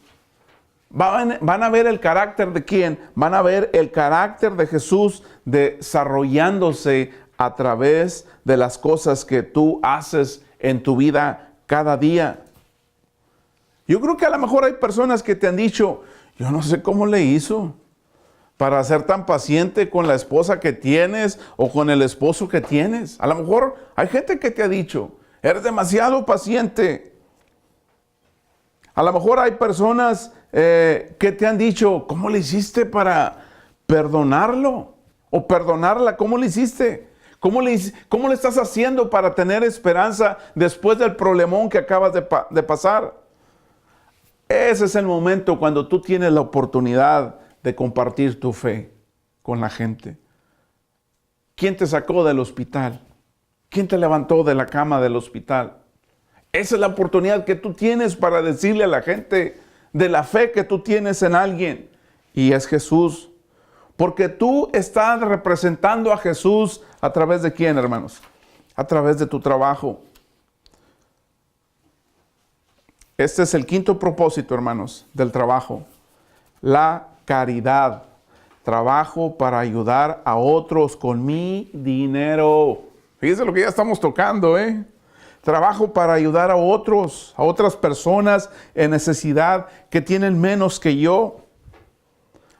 Van a ver el carácter de quién? Van a ver el carácter de Jesús desarrollándose a través de las cosas que tú haces en tu vida cada día. Yo creo que a lo mejor hay personas que te han dicho, yo no sé cómo le hizo para ser tan paciente con la esposa que tienes o con el esposo que tienes. A lo mejor hay gente que te ha dicho, eres demasiado paciente. A lo mejor hay personas que te han dicho, ¿cómo le hiciste para perdonarlo? O perdonarla, ¿cómo le hiciste? ¿Cómo le estás haciendo para tener esperanza después del problemón que acabas de pasar? Ese es el momento cuando tú tienes la oportunidad de compartir tu fe con la gente. ¿Quién te sacó del hospital? ¿Quién te levantó de la cama del hospital? Esa es la oportunidad que tú tienes para decirle a la gente de la fe que tú tienes en alguien. Y es Jesús. Porque tú estás representando a Jesús a través de quién, hermanos? A través de tu trabajo. Este es el quinto propósito, hermanos, del trabajo. La caridad. Trabajo para ayudar a otros con mi dinero. Fíjense lo que ya estamos tocando, ¿eh? Trabajo para ayudar a otros, a otras personas en necesidad que tienen menos que yo.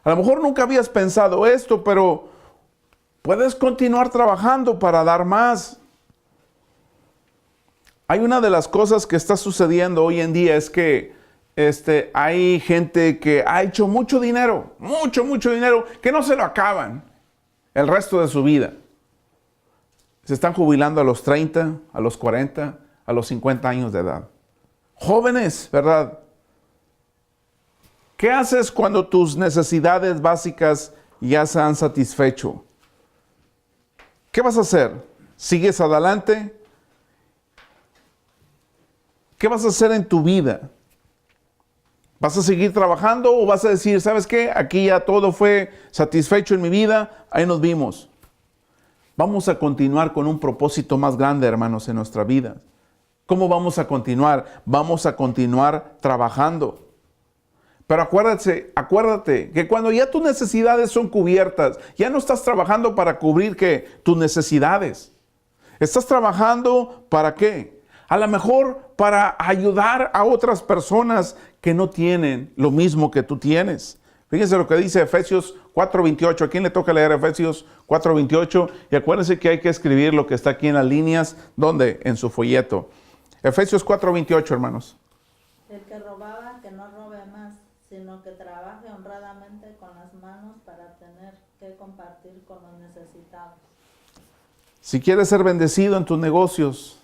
A lo mejor nunca habías pensado esto, pero puedes continuar trabajando para dar más. Hay una de las cosas que está sucediendo hoy en día es que hay gente que ha hecho mucho dinero, mucho dinero, que no se lo acaban el resto de su vida. Se están jubilando a los 30, a los 40, a los 50 años de edad. Jóvenes, ¿verdad? ¿Qué haces cuando tus necesidades básicas ya se han satisfecho? ¿Qué vas a hacer? ¿Sigues adelante? ¿Qué vas a hacer en tu vida? ¿Vas a seguir trabajando o vas a decir, ¿sabes qué? Aquí ya todo fue satisfecho en mi vida, ahí nos vimos. Vamos a continuar con un propósito más grande, hermanos, en nuestra vida. ¿Cómo vamos a continuar? Vamos a continuar trabajando. Pero acuérdate que cuando ya tus necesidades son cubiertas, ya no estás trabajando para cubrir ¿qué? Tus necesidades. ¿Estás trabajando para qué? A lo mejor para ayudar a otras personas que no tienen lo mismo que tú tienes. Fíjense lo que dice Efesios 4:28. ¿A quién le toca leer Efesios 4:28? Y acuérdense que hay que escribir lo que está aquí en las líneas. ¿Dónde? En su folleto. Efesios 4:28, hermanos. El que robaba, que no robe más, sino que trabaje honradamente con las manos para tener que compartir con los necesitados. Si quieres ser bendecido en tus negocios,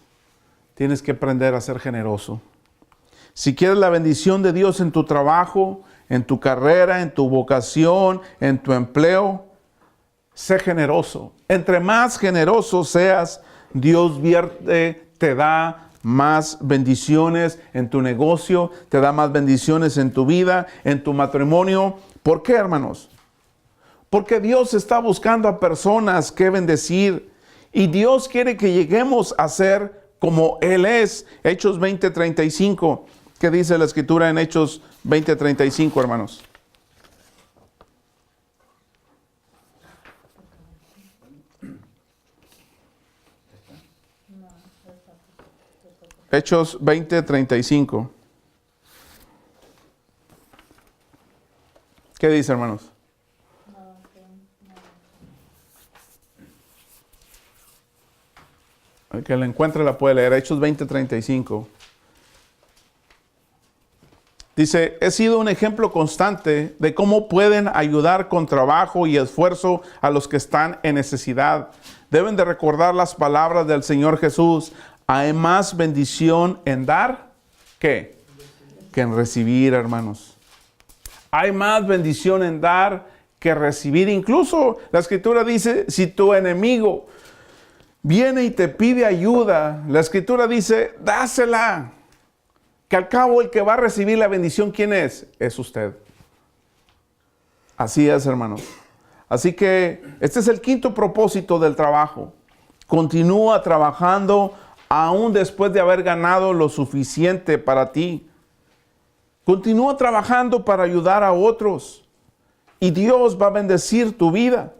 tienes que aprender a ser generoso. Si quieres la bendición de Dios en tu trabajo, en tu carrera, en tu vocación, en tu empleo, sé generoso. Entre más generoso seas, Dios te da más bendiciones en tu negocio, te da más bendiciones en tu vida, en tu matrimonio. ¿Por qué, hermanos? Porque Dios está buscando a personas que bendecir y Dios quiere que lleguemos a ser como Él es. Hechos 20:35. ¿Qué dice la Escritura en Hechos 20:35, hermanos? Hechos 20:35. ¿Qué dice, hermanos? El que la encuentre la puede leer. Hechos 20:35. Dice, he sido un ejemplo constante de cómo pueden ayudar con trabajo y esfuerzo a los que están en necesidad. Deben de recordar las palabras del Señor Jesús. Hay más bendición en dar, ¿qué? Que en recibir, hermanos. Hay más bendición en dar que recibir. Incluso la Escritura dice, si tu enemigo viene y te pide ayuda, la Escritura dice, dásela. Que al cabo el que va a recibir la bendición, ¿quién es? Es usted. Así es, hermanos. Así que este es el quinto propósito del trabajo. Continúa trabajando aún después de haber ganado lo suficiente para ti. Continúa trabajando para ayudar a otros. Y Dios va a bendecir tu vida.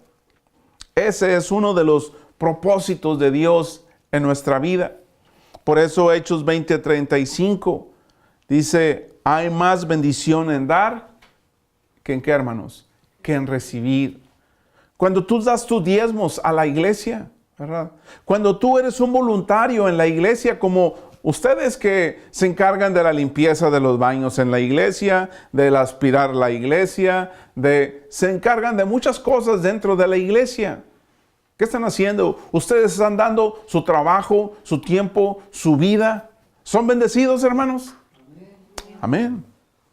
Ese es uno de los propósitos de Dios en nuestra vida. Por eso Hechos 20:35 dice, hay más bendición en dar que en qué, hermanos, que en recibir. Cuando tú das tus diezmos a la iglesia, ¿verdad? Cuando tú eres un voluntario en la iglesia, como ustedes que se encargan de la limpieza de los baños en la iglesia, de aspirar la iglesia, se encargan de muchas cosas dentro de la iglesia. ¿Qué están haciendo? Ustedes están dando su trabajo, su tiempo, su vida. ¿Son bendecidos, hermanos? Amén.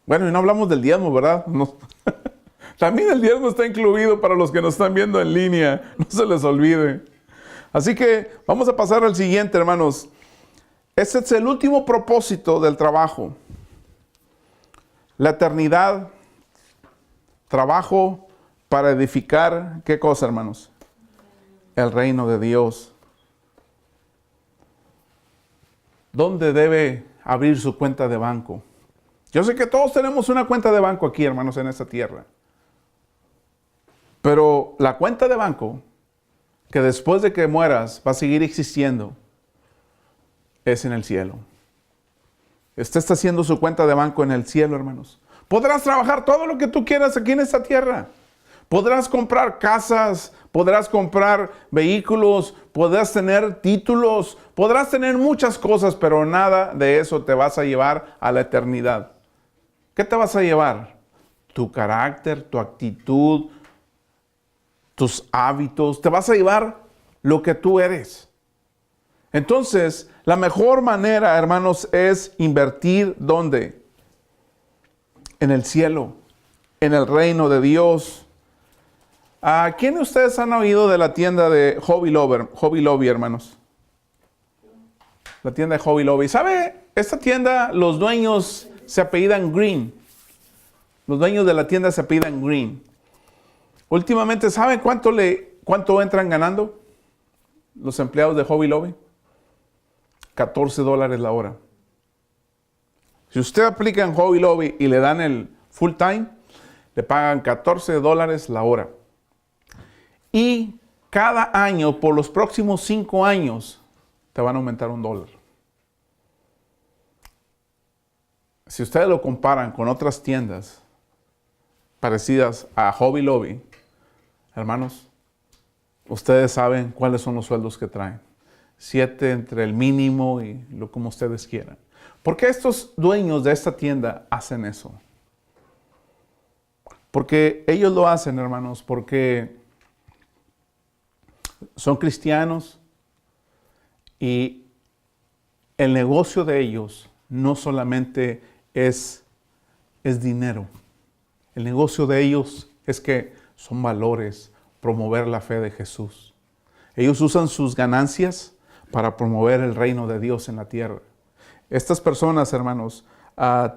Bueno, y no hablamos del diezmo, ¿verdad? No. También el diezmo está incluido para los que nos están viendo en línea. No se les olvide. Así que vamos a pasar al siguiente, hermanos. Este es el último propósito del trabajo. La eternidad. Trabajo para edificar, ¿qué cosa, hermanos? El reino de Dios. ¿Dónde debe abrir su cuenta de banco? Yo sé que todos tenemos una cuenta de banco aquí, hermanos, en esta tierra. Pero la cuenta de banco, que después de que mueras va a seguir existiendo, es en el cielo. Usted está haciendo su cuenta de banco en el cielo, hermanos. Podrás trabajar todo lo que tú quieras aquí en esta tierra. Podrás comprar casas, podrás comprar vehículos, podrás tener títulos, podrás tener muchas cosas, pero nada de eso te vas a llevar a la eternidad. ¿Qué te vas a llevar? Tu carácter, tu actitud, tus hábitos. Te vas a llevar lo que tú eres. Entonces, la mejor manera, hermanos, es invertir ¿dónde? En el cielo, en el reino de Dios. ¿A quién de ustedes han oído de la tienda de Hobby Lobby, hermanos? La tienda de Hobby Lobby. ¿Sabe? Esta tienda, los dueños se apellidan Green. Los dueños de la tienda se apellidan Green. Últimamente, ¿saben cuánto entran ganando los empleados de Hobby Lobby? $14 la hora. Si usted aplica en Hobby Lobby y le dan el full time, le pagan $14 la hora. Y cada año, por los próximos 5 años, te van a aumentar $1. Si ustedes lo comparan con otras tiendas parecidas a Hobby Lobby, hermanos, ustedes saben cuáles son los sueldos que traen. 7 entre el mínimo y lo como ustedes quieran. ¿Por qué estos dueños de esta tienda hacen eso? Porque ellos lo hacen, hermanos, porque son cristianos y el negocio de ellos no solamente es dinero. El negocio de ellos es que son valores, promover la fe de Jesús. Ellos usan sus ganancias para promover el reino de Dios en la tierra. Estas personas, hermanos,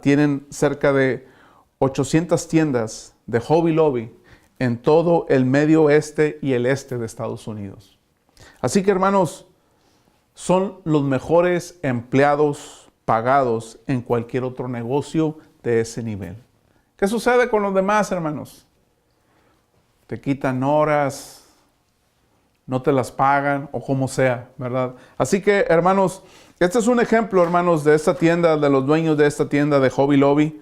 tienen cerca de 800 tiendas de Hobby Lobby en todo el medio oeste y el este de Estados Unidos. Así que, hermanos, son los mejores empleados pagados en cualquier otro negocio de ese nivel. ¿Qué sucede con los demás, hermanos? Te quitan horas, no te las pagan o como sea, ¿verdad? Así que, hermanos, este es un ejemplo, hermanos, de esta tienda, de los dueños de esta tienda de Hobby Lobby.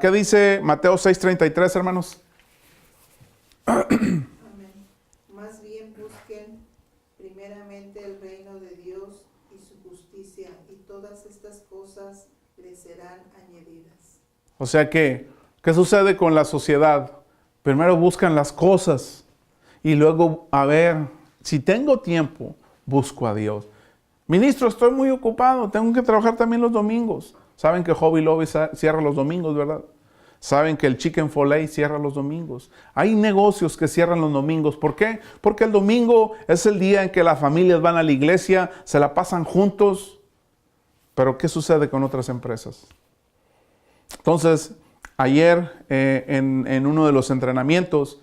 ¿Qué dice Mateo 6:33, hermanos? Amén. Más bien busquen primeramente el reino de Dios y su justicia, y todas estas cosas les serán añadidas. O sea que, ¿qué sucede con la sociedad? Primero buscan las cosas y luego, a ver, si tengo tiempo, busco a Dios. Ministro, estoy muy ocupado, tengo que trabajar también los domingos. Saben que Hobby Lobby cierra los domingos, ¿verdad? Saben que el Chick-fil-A cierra los domingos. Hay negocios que cierran los domingos. ¿Por qué? Porque el domingo es el día en que las familias van a la iglesia, se la pasan juntos. Pero ¿qué sucede con otras empresas? Entonces, ayer en uno de los entrenamientos,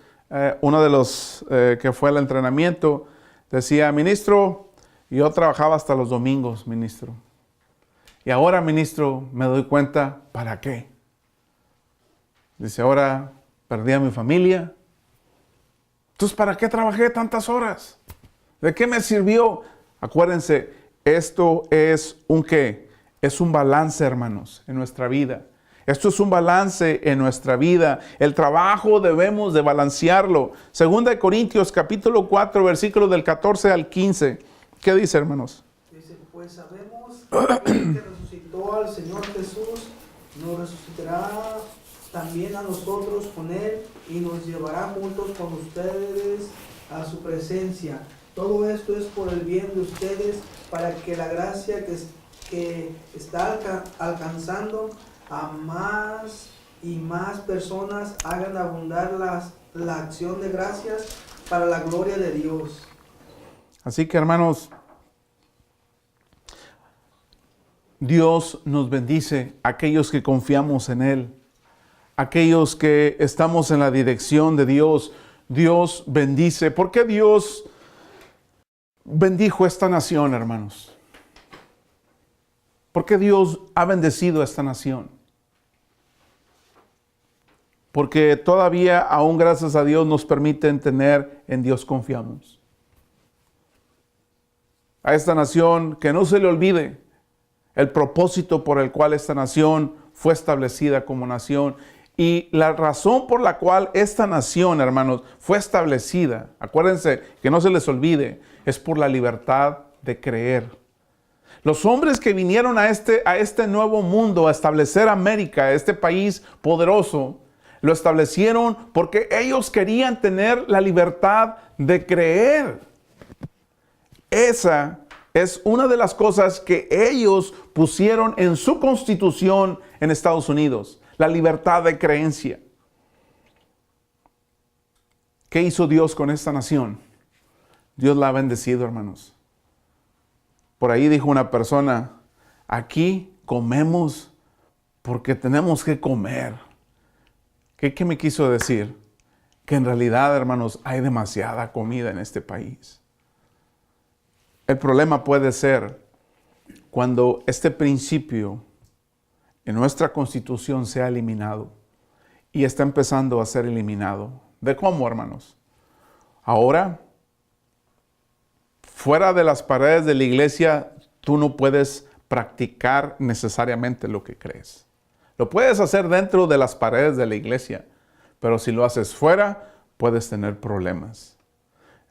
uno de los que fue al entrenamiento decía, ministro, yo trabajaba hasta los domingos, ministro. Y ahora, ministro, me doy cuenta, ¿para qué? Dice, ahora perdí a mi familia. Entonces, ¿para qué trabajé tantas horas? ¿De qué me sirvió? Acuérdense, esto es un ¿qué? Es un balance, hermanos, en nuestra vida. Esto es un balance en nuestra vida. El trabajo debemos de balancearlo. 2 Corintios capítulo 4, versículos del 14 al 15. ¿Qué dice, hermanos? Dice, pues sabemos que el que resucitó al Señor Jesús, nos resucitará también a nosotros con Él y nos llevará juntos con ustedes a su presencia. Todo esto es por el bien de ustedes, para que la gracia que está alcanzando a más y más personas hagan abundar la acción de gracias para la gloria de Dios. Así que, hermanos, Dios nos bendice a aquellos que confiamos en Él, aquellos que estamos en la dirección de Dios. Dios bendice. ¿Por qué Dios bendijo esta nación, hermanos? ¿Por qué Dios ha bendecido a esta nación? Porque todavía, aún gracias a Dios, nos permiten tener en Dios confiamos. A esta nación, que no se le olvide el propósito por el cual esta nación fue establecida como nación. Y la razón por la cual esta nación, hermanos, fue establecida, acuérdense que no se les olvide, es por la libertad de creer. Los hombres que vinieron a este nuevo mundo, a establecer América, este país poderoso, lo establecieron porque ellos querían tener la libertad de creer. Esa es una de las cosas que ellos pusieron en su constitución en Estados Unidos, la libertad de creencia. ¿Qué hizo Dios con esta nación? Dios la ha bendecido, hermanos. Por ahí dijo una persona, aquí comemos porque tenemos que comer. ¿Qué me quiso decir? Que en realidad, hermanos, hay demasiada comida en este país. El problema puede ser cuando este principio en nuestra Constitución sea eliminado y está empezando a ser eliminado. ¿De cómo, hermanos? Ahora, fuera de las paredes de la iglesia, tú no puedes practicar necesariamente lo que crees. Lo puedes hacer dentro de las paredes de la iglesia, pero si lo haces fuera, puedes tener problemas.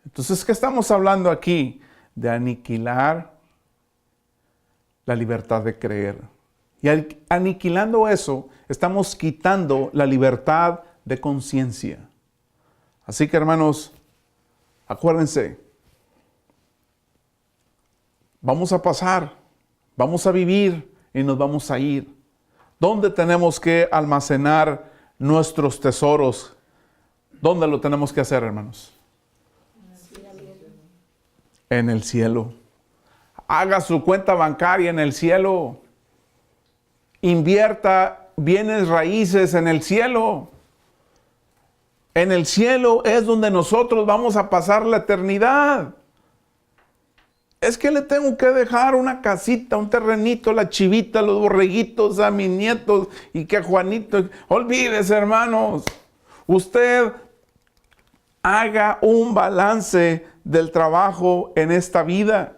Entonces, ¿qué estamos hablando aquí? De aniquilar la libertad de creer. Y aniquilando eso, estamos quitando la libertad de conciencia. Así que, hermanos, acuérdense, vamos a pasar, vamos a vivir y nos vamos a ir. ¿Dónde tenemos que almacenar nuestros tesoros? ¿Dónde lo tenemos que hacer, hermanos? En el cielo. Haga su cuenta bancaria en el cielo. Invierta bienes raíces en el cielo. En el cielo es donde nosotros vamos a pasar la eternidad. Es que le tengo que dejar una casita, un terrenito, la chivita, los borreguitos a mis nietos y que a Juanito. Olvídese, hermanos. Usted haga un balance del trabajo en esta vida.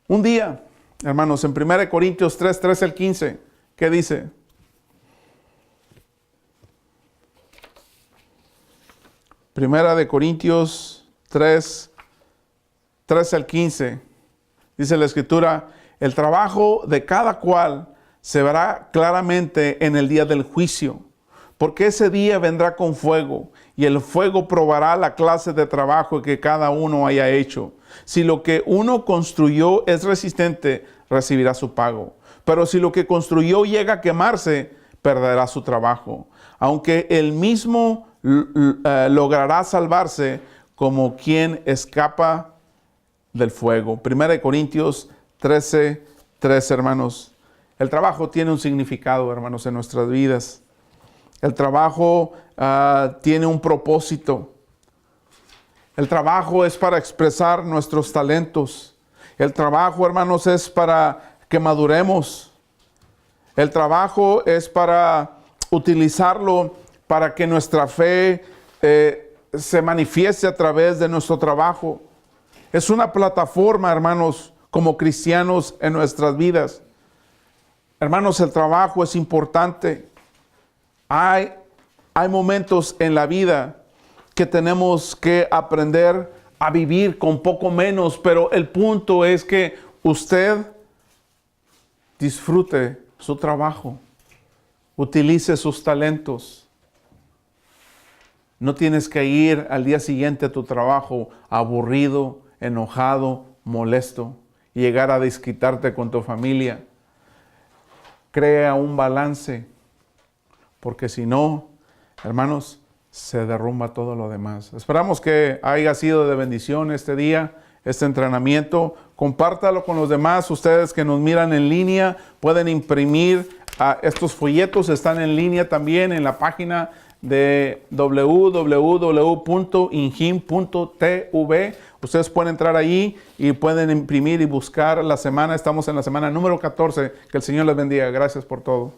Un día, hermanos, en 1 Corintios 3, 13 al 15, ¿qué dice? Primera de Corintios 3, 13 al 15, dice la Escritura, el trabajo de cada cual se verá claramente en el día del juicio, porque ese día vendrá con fuego, y el fuego probará la clase de trabajo que cada uno haya hecho. Si lo que uno construyó es resistente, recibirá su pago. Pero si lo que construyó llega a quemarse, perderá su trabajo. Aunque él mismo logrará salvarse como quien escapa del fuego. 1 Corintios 13, 13, hermanos. El trabajo tiene un significado, hermanos, en nuestras vidas. El trabajo tiene un propósito. El trabajo es para expresar nuestros talentos. El trabajo, hermanos, es para que maduremos. El trabajo es para utilizarlo para que nuestra fe se manifieste a través de nuestro trabajo. Es una plataforma, hermanos, como cristianos en nuestras vidas. Hermanos, el trabajo es importante. Hay momentos en la vida que tenemos que aprender a vivir con poco menos, pero el punto es que usted disfrute su trabajo, utilice sus talentos. No tienes que ir al día siguiente a tu trabajo aburrido, enojado, molesto, y llegar a desquitarte con tu familia. Crea un balance, porque si no, hermanos, se derrumba todo lo demás. Esperamos que haya sido de bendición este día, este entrenamiento. Compártalo con los demás. Ustedes que nos miran en línea pueden imprimir estos folletos. Están en línea también en la página de www.injim.tv. Ustedes pueden entrar ahí y pueden imprimir y buscar la semana. Estamos en la semana número 14. Que el Señor les bendiga. Gracias por todo.